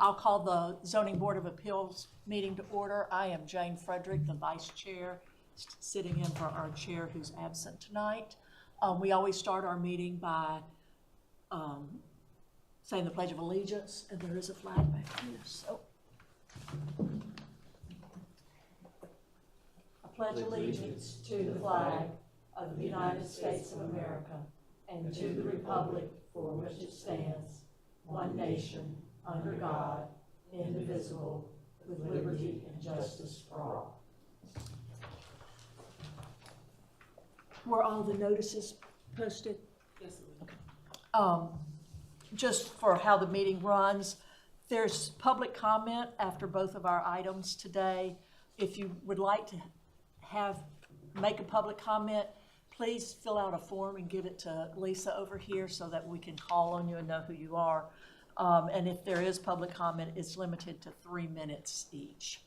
I'll call the Zoning Board of Appeals meeting to order. I am Jane Frederick, the Vice Chair, sitting in for our Chair who's absent tonight. We always start our meeting by saying the Pledge of Allegiance, and there is a flag back here, so. I pledge allegiance to the flag of the United States of America and to the republic for which it stands, one nation, under God, indivisible, with liberty and justice for all. Were all the notices posted? Yes. Okay. Just for how the meeting runs, there's public comment after both of our items today. If you would like to make a public comment, please fill out a form and give it to Lisa over here so that we can call on you and know who you are. And if there is public comment, it's limited to 3 minutes each.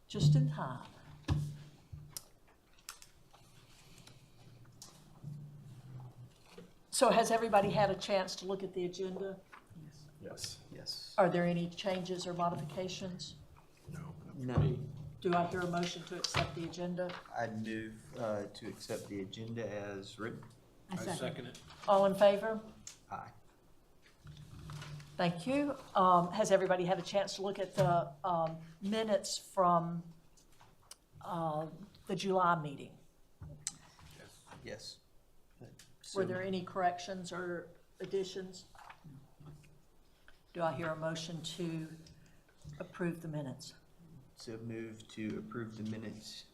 Just in time. So has everybody had a chance to look at the agenda? Yes. Yes. Are there any changes or modifications? No. Do I hear a motion to accept the agenda? I move to accept the agenda as written. I second it. All in favor? Aye. Thank you. Has everybody had a chance to look at the minutes from the July meeting? Yes. Were there any corrections or additions? Do I hear a motion to approve the minutes? So move to approve the minutes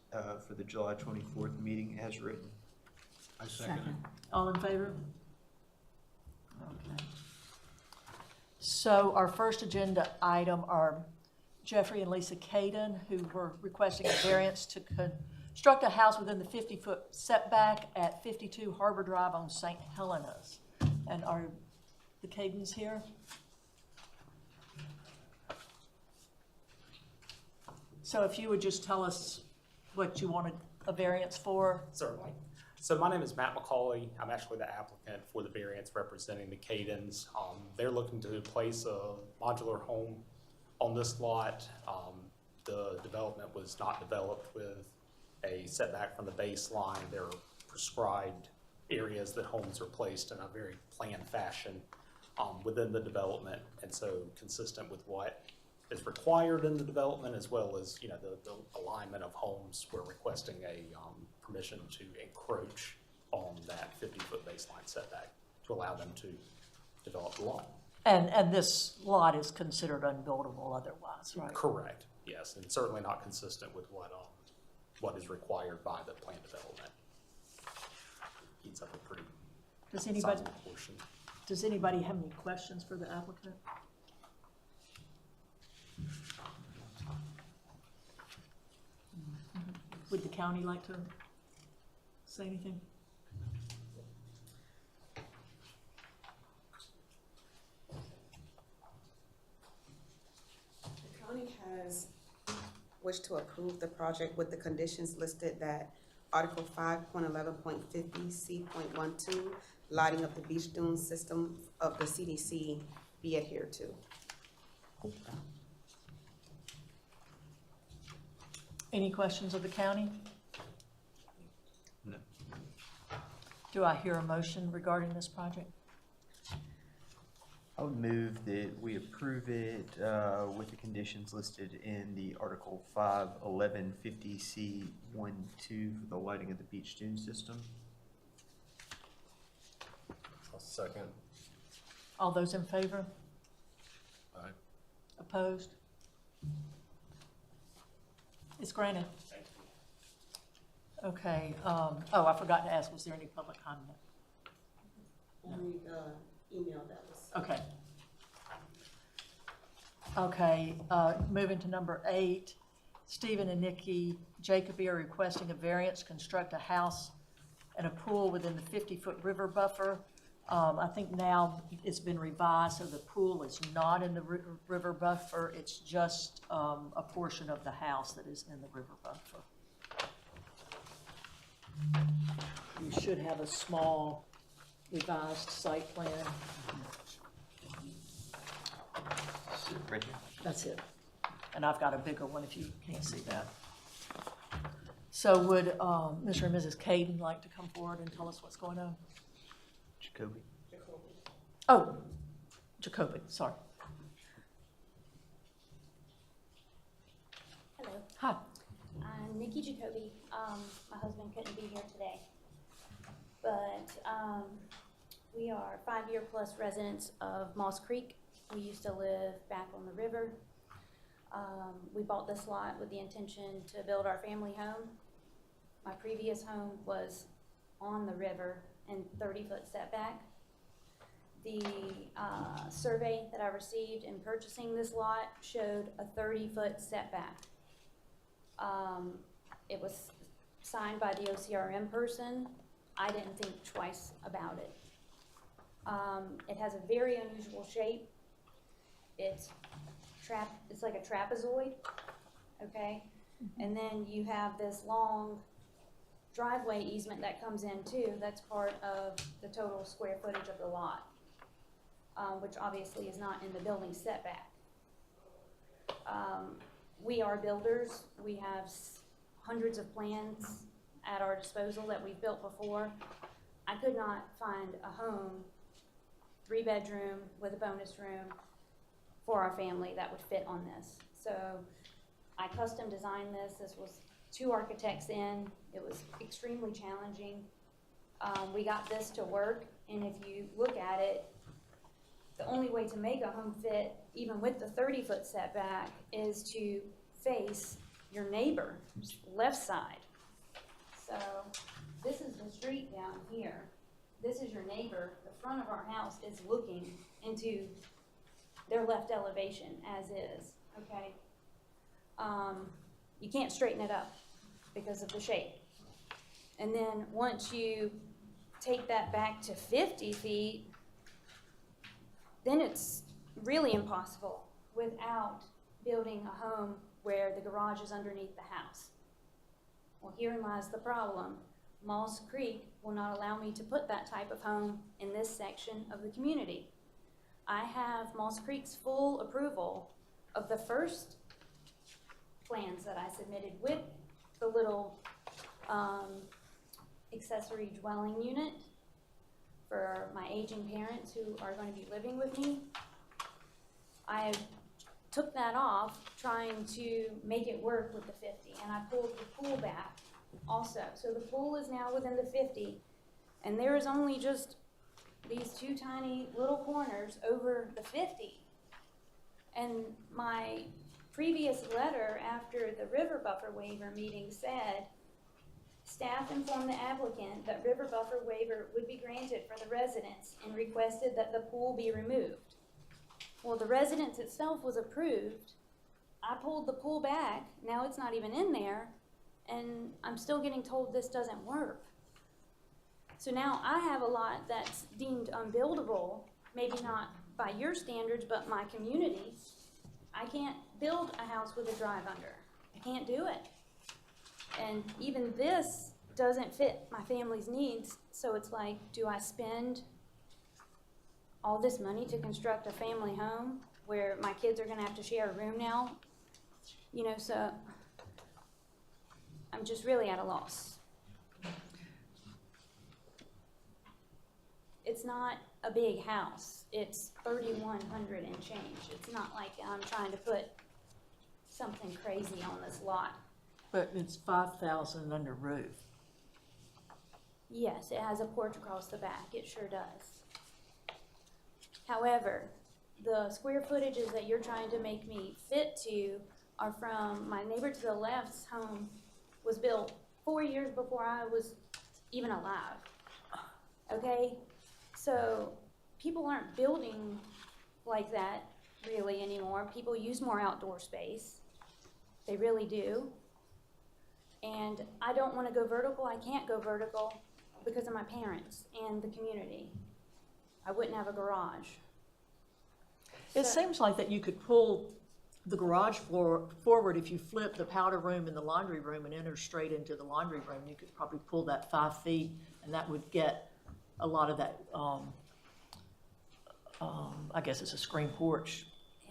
for the July 24th meeting as written. I second it. All in favor? Okay. So our first agenda item are Jeffrey and Lisa Caden, who were requesting a variance to construct a house within the 50-foot setback at 52 Harbor Drive on St. Helena's. And are the Cadens here? So if you would just tell us what you wanted a variance for. Certainly. So my name is Matt McCauley. I'm actually the applicant for the variance representing the Cadens. They're looking to place a modular home on this lot. The development was not developed with a setback from the baseline. There are prescribed areas that homes are placed in a very planned fashion within the development, and so consistent with what is required in the development, as well as the alignment of homes. We're requesting a permission to encroach on that 50-foot baseline setback to allow them to develop the lot. And this lot is considered unbuildable otherwise, right? Correct. Yes, and certainly not consistent with what is required by the planned development. Eats up a pretty sizable portion. Does anybody have any questions for the applicant? Would the county like to say anything? The county has wished to approve the project with the conditions listed that Article 5.11.50 C.12 lighting of the beach dune system of the CDC be adhered to. Any questions of the county? No. Do I hear a motion regarding this project? I would move that we approve it with the conditions listed in the Article 5.11.50 C.12 for the lighting of the beach dune system. I'll second. All those in favor? Aye. Opposed? It's granted. Thank you. Okay. Oh, I forgot to ask, was there any public comment? Only the email that was. Okay. Okay, moving to number 8, Stephen and Nikki Jacoby are requesting a variance to construct a house and a pool within the 50-foot river buffer. I think now it's been revised, so the pool is not in the river buffer. It's just a portion of the house that is in the river buffer. You should have a small revised site plan. Right here. That's it. And I've got a bigger one if you can't see that. So would Mr. and Mrs. Caden like to come forward and tell us what's going on? Jacoby. Oh, Jacoby, sorry. Hello, Hi. I'm Nikki Jacoby. My husband couldn't be here today. But we are 5-year-plus residents of Moss Creek. We used to live back on the river. We bought this lot with the intention to build our family home. My previous home was on the river and 30-foot setback. The survey that I received in purchasing this lot showed a 30-foot setback. It was signed by the OCRM person. I didn't think twice about it. It has a very unusual shape. It's like a trapezoid, okay? And then you have this long driveway easement that comes in too. That's part of the total square footage of the lot, which obviously is not in the building setback. We are builders. We have hundreds of plans at our disposal that we've built before. I could not find a home, 3-bedroom with a bonus room for our family that would fit on this. So I custom designed this. This was 2 architects in. It was extremely challenging. We got this to work, and if you look at it, the only way to make a home fit, even with the 30-foot setback, is to face your neighbor's left side. So this is the street down here. This is your neighbor. The front of our house is looking into their left elevation as is, okay? You can't straighten it up because of the shape. And then once you take that back to 50 feet, then it's really impossible without building a home where the garage is underneath the house. Well, herein lies the problem. Moss Creek will not allow me to put that type of home in this section of the community. I have Moss Creek's full approval of the first plans that I submitted with the little accessory dwelling unit for my aging parents who are going to be living with me. I took that off trying to make it work with the 50, and I pulled the pool back also. So the pool is now within the 50, and there is only just these 2 tiny little corners over the 50. And my previous letter after the river buffer waiver meeting said, staff informed the applicant that river buffer waiver would be granted for the residents and requested that the pool be removed. Well, the residence itself was approved. I pulled the pool back. Now it's not even in there, and I'm still getting told this doesn't work. So now I have a lot that's deemed unbuildable, maybe not by your standards, but my community. I can't build a house with a drive under. I can't do it. And even this doesn't fit my family's needs. So it's like, do I spend all this money to construct a family home where my kids are gonna have to share a room now? You know, so I'm just really at a loss. It's not a big house. It's 3,100 and change. It's not like I'm trying to put something crazy on this lot. But it's 5,000 under roof. Yes, it has a porch across the back. It sure does. However, the square footages that you're trying to make me fit to are from my neighbor to the left's home was built 4 years before I was even alive. Okay? So people aren't building like that really anymore. People use more outdoor space. They really do. And I don't want to go vertical. I can't go vertical because of my parents and the community. I wouldn't have a garage. It So- seems like that you could pull the garage floor forward if you flip the powder room and the laundry room and enter straight into the laundry room. You could probably pull that 5 feet, and that would get a lot of that, I guess it's a screen porch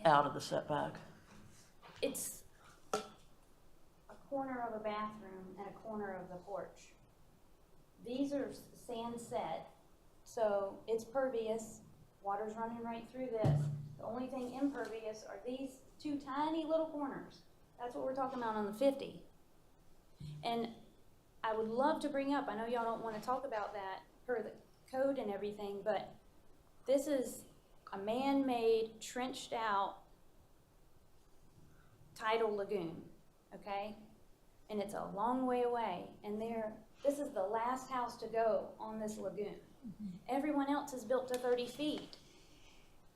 out of the setback? It's a corner of a bathroom and a corner of the porch. These are sand set, so it's pervious, water's running right through this. The only thing impervious are these two tiny little corners. That's what we're talking about on the 50. And I would love to bring up, I know y'all don't want to talk about that per the code and everything, but this is a man-made, trenched out tidal lagoon, okay? And it's a long way away, and this is the last house to go on this lagoon. Everyone else is built to 30 feet.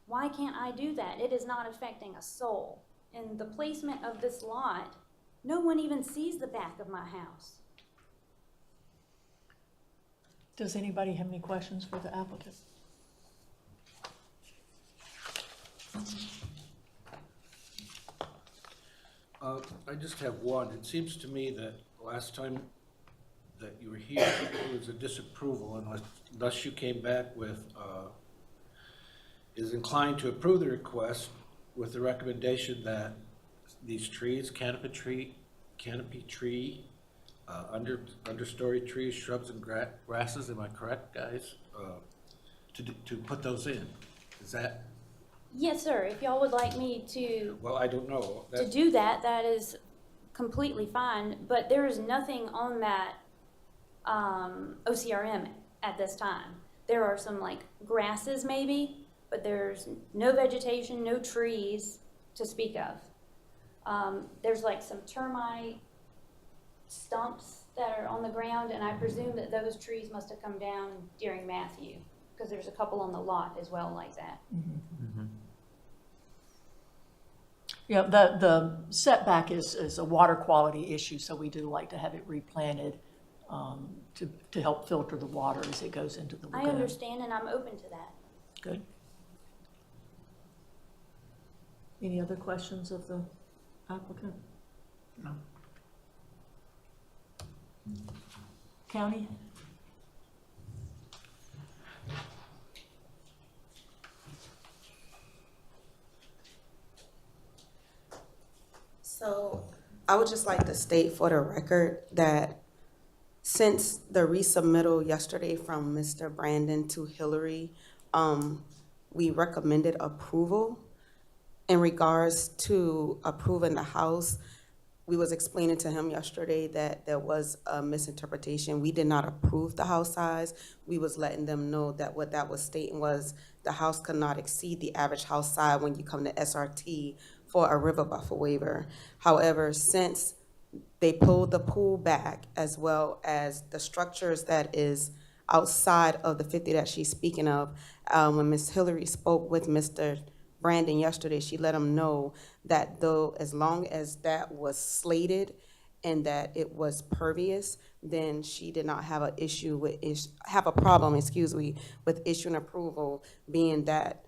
Why can't I do that? It is not affecting a soul. And the placement of this lot, no one even sees the back of my house. Does anybody have any questions for the applicant? I just have one. It seems to me that last time that you were here, it was a disapproval unless you came back with, is inclined to approve the request with the recommendation that these trees, canopy tree, understory trees, shrubs and grasses, am I correct, guys? To put those in. Is that, Yes, sir, if y'all would like me to well, I don't know. do that, that is completely fine, but there is nothing on that OCRM at this time. There are some like grasses maybe, but there's no vegetation, no trees to speak of. There's like some termite stumps that are on the ground, and I presume that those trees must have come down during Matthew, because there's a couple on the lot as well like that. Yeah, the setback is a water quality issue, so we do like to have it replanted to help filter the water as it goes into the lagoon. I understand, and I'm open to that. Good. Any other questions of the applicant? No. County? So I would just like to state for the record that since the resubmittal yesterday from Mr. Brandon to Hillary, we recommended approval. In regards to approving the house, we was explaining to him yesterday that there was a misinterpretation. We did not approve the house size. We was letting them know that what that was stating was the house could not exceed the average house size when you come to SRT for a river buffer waiver. However, since they pulled the pool back as well as the structures that is outside of the 50 that she's speaking of, when Ms. Hillary spoke with Mr. Brandon yesterday, she let him know that though, as long as that was slated and that it was pervious, then she did not have a issue with, have a problem, with issuing approval, being that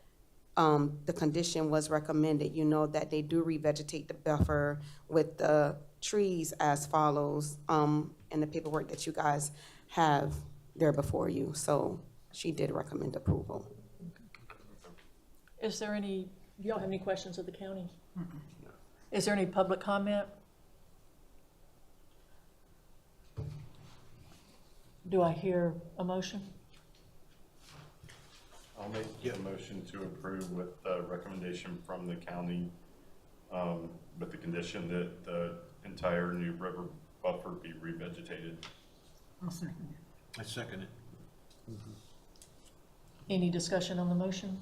the condition was recommended, that they do revegetate the buffer with the trees as follows, in the paperwork that you guys have there before you. So she did recommend approval. Is there any, do y'all have any questions of the county? Is there any public comment? Do I hear a motion? I'll make a motion to approve with the recommendation from the county, with the condition that the entire new river buffer be revegetated. I'll second it. I second it. Any discussion on the motion?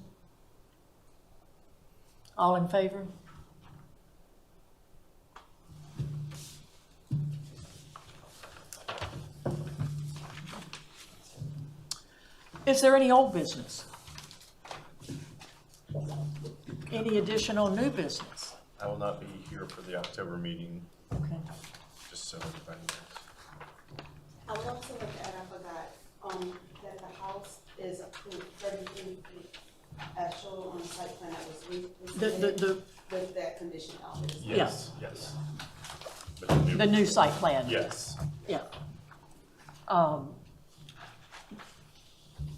All in favor? Is there any old business? Any additional new business? I will not be here for the October meeting, Okay. just so everybody knows. I would also like to add, I forgot, that the house is approved 33 feet as shown on the site plan that was resubmitted with that condition out there. Yes, yes. But The new site plan? Yes. Yeah.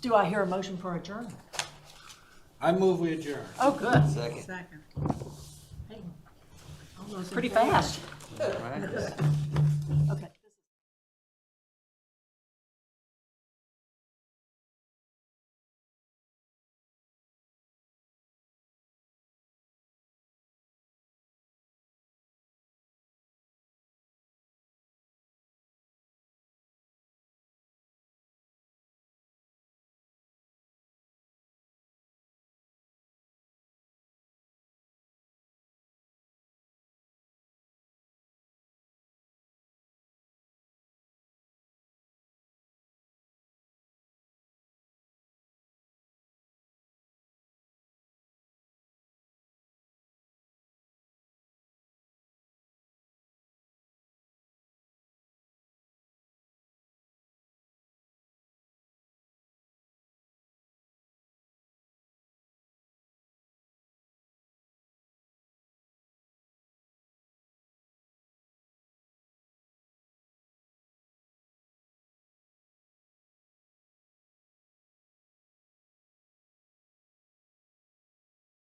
Do I hear a motion for adjournment? I move we adjourn. Oh, good. Second. Those in Pretty favor? fast. Right?